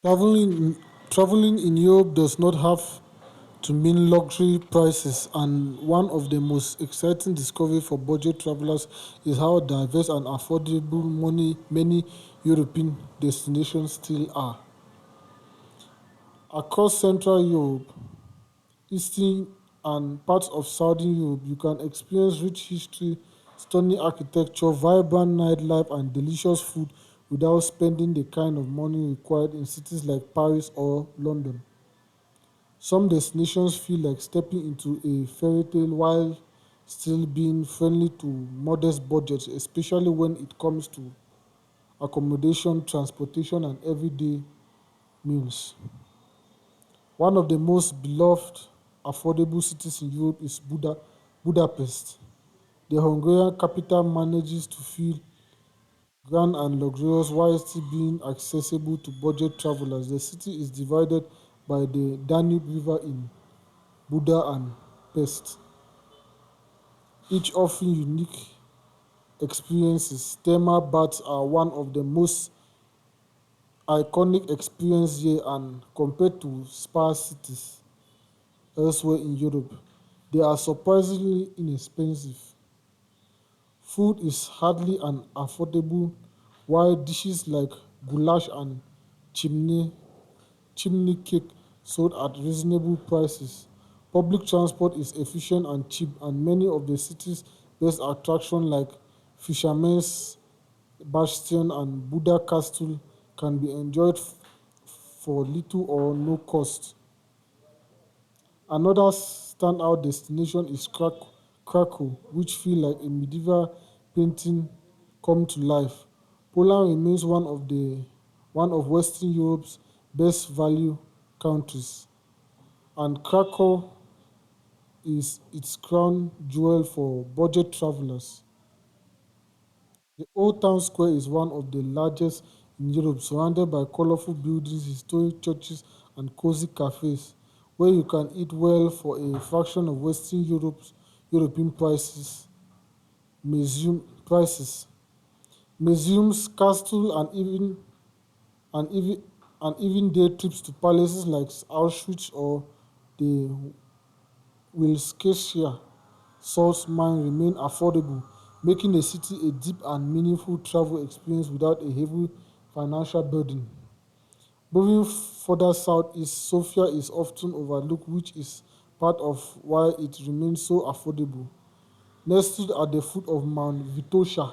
Traveling, traveling in Europe does not have to mean luxury prices, and one of the most exciting discoveries for budget travelers is how diverse and affordable many European destinations still are. Across Central Europe, Eastern and parts of Southern Europe, you can experience rich history, stunning architecture, vibrant nightlife, and delicious food without spending the kind of money required in cities like Paris or London. Some destinations feel like stepping into a fairy tale while still being friendly to modest budgets, especially when it comes to accommodation, transportation, and everyday meals. One of the most beloved, affordable cities in Europe is Budapest. The Hungarian capital manages to feel grand and luxurious while still being accessible to budget travelers. The city is divided by the Danube River in Buda and Pest, each offering unique experiences. Thermal baths are one of the most iconic experiences here, and compared to spa cities elsewhere in Europe, they are surprisingly inexpensive. Food is hardly an affordable, while dishes like goulash and chimney chimney cake sold at reasonable prices. Public transport is efficient and cheap, and many of the city's best attractions like Fisherman's Bastion and Buddha Castle can be enjoyed for little or no cost. Another standout destination is Krakow, which feels like a medieval painting come to life. Poland remains one of Western Europe's best value countries, and Krakow is its crown jewel for budget travelers. The Old Town Square is one of the largest in Europe, surrounded by colorful buildings, historic churches, and cozy cafes, where you can eat well for a fraction of Western Europe's European prices. Museums, castles, and even and even day trips to places like Auschwitz or the Wilskirchen salt mine remain affordable, making the city a deep and meaningful travel experience without a heavy financial burden. Moving further southeast, Sofia is often overlooked, which is part of why it remains so affordable. Nestled at the foot of Mount Vitosha,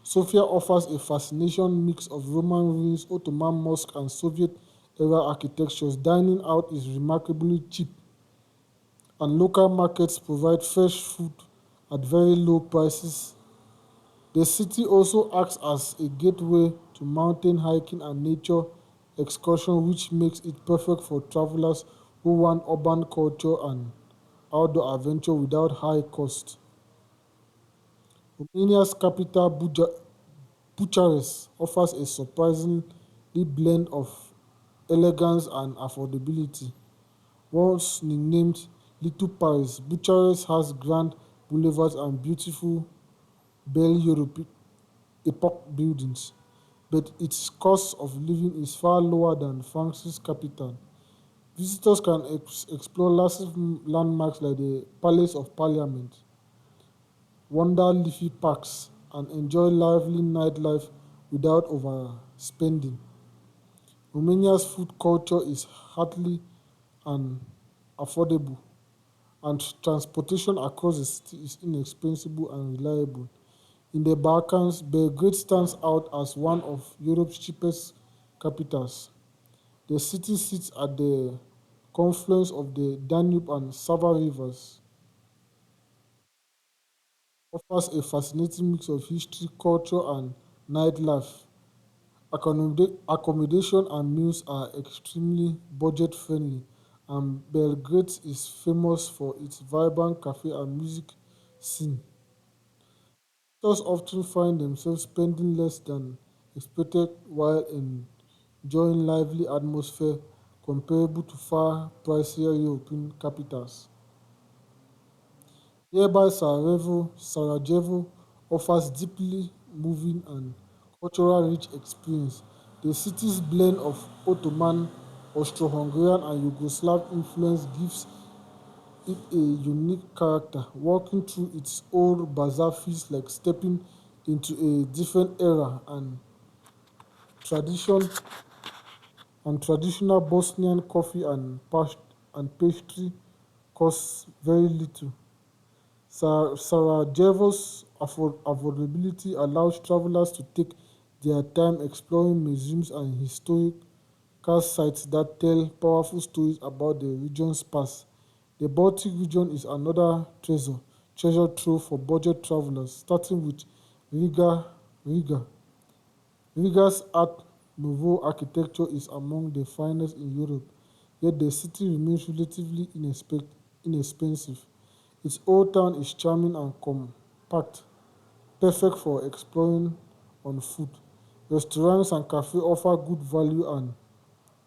Sofia offers a fascinating mix of Roman ruins, Ottoman mosques, and Soviet era architectures. Dining out is remarkably cheap, and local markets provide fresh food at very low prices. The city also acts as a gateway to mountain hiking and nature excursion, which makes it perfect for travelers who want urban culture and outdoor adventure without high cost. Romania's capital, Bucharest, offers a surprising blend of elegance and affordability. Once nicknamed Little Paris, Bucharest has grand boulevards and beautiful Belle Europe epoch buildings, but its cost of living is far lower than France's capital. Visitors can explore massive landmarks like the Palace of Parliament, wander leafy parks, and enjoy lively nightlife without overspending. Romania's food culture is hearty and affordable, and transportation across the city is inexpensive and reliable. In the Balkans, Belgrade stands out as one of Europe's cheapest capitals. The city sits at the confluence of the Danube and Sava rivers, offers a fascinating mix of history, culture, and nightlife. Accommodation and meals are extremely budget friendly, and Belgrade is famous for its vibrant cafe and music scene. Visitors often find themselves spending less than expected while enjoying lively atmosphere comparable to far pricier European capitals. Nearby Sarajevo offers deeply moving and cultural rich experience. The city's blend of Ottoman, Austro-Hungarian, and Yugoslav influence gives it a unique character. Walking through its old bazaar feels like stepping into a different era, tradition traditional Bosnian coffee and pastry costs very little. Sarajevo's affordability allows travelers to take their time exploring museums and historical sites that tell powerful stories about the region's past. The Baltic region is another treasure trove for budget travelers, starting with Riga. Riga. Riga's Art Nouveau architecture is among the finest in Europe, yet the city remains relatively inexpensive. Its old town is charming and compact, perfect for exploring on foot. Restaurants and cafes offer good value, and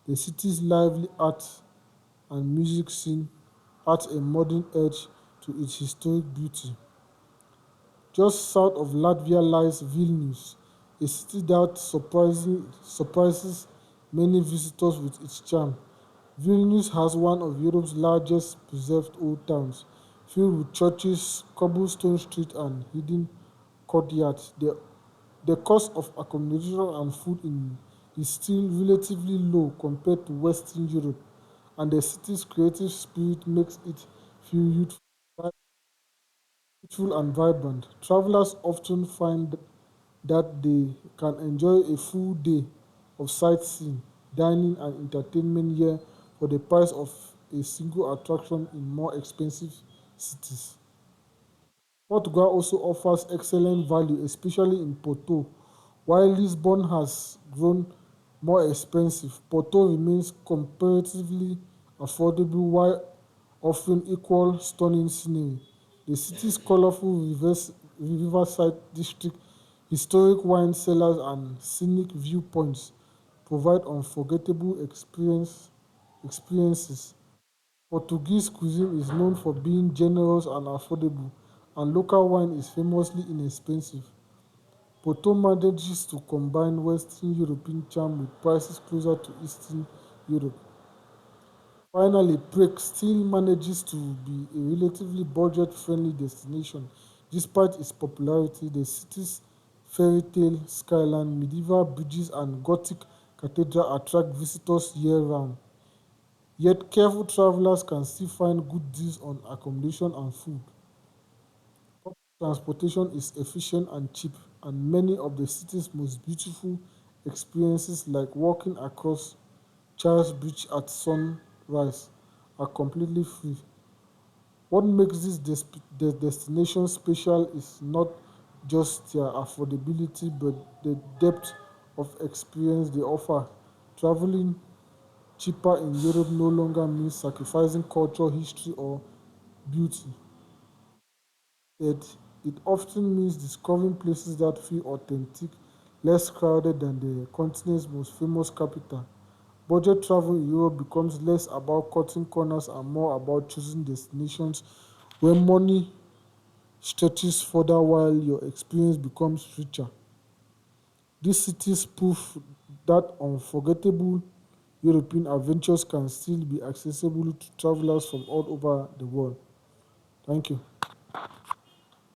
the city's lively art and music scene adds a modern edge to its historic beauty. Just south of Latvia lies Vilnius, a city that surprises many visitors with its charm. Vilnius has one of Europe's largest preserved old towns, filled with churches, cobblestone streets, and hidden courtyards. The cost of accommodation and food is still relatively low compared to Western Europe, and the city's creative spirit makes it feel youthful and vibrant. Travelers often find that they can enjoy a full day of sightseeing, dining, and entertainment here for the price of a single attraction in more expensive cities. Portugal also offers excellent value, especially in Porto. While Lisbon has grown more expensive, Porto remains comparatively affordable while offering equal stunning scenery. The city's colorful riverside district, historic wine cellars, and scenic viewpoints provide experiences. Portuguese cuisine is known for being generous and affordable, and local wine is famously inexpensive. Porto manages to combine Western European charm with prices closer to Eastern Europe. Finally, Prague still manages to be a relatively budget-friendly destination. Despite its popularity, the city's fairy tale skyline, medieval bridges, and Gothic cathedral attract visitors year-round. Yet careful travelers can still find good deals on accommodation and food. Public transportation is efficient and cheap, and many of the city's most beautiful experiences, like walking across Charles Bridge at sunrise, are completely free. What makes the destination special is not just their affordability, but the depth of experience they offer. Traveling cheaper in Europe no longer means sacrificing culture, history, or beauty. Instead, it often means discovering places that feel authentic, less crowded than the continent's most famous capital. Budget travel in Europe becomes less about cutting corners and more about choosing destinations where money stretches further while your experience becomes richer. These cities prove that unforgettable European adventures can still be accessible to travelers from all over the world. Thank you.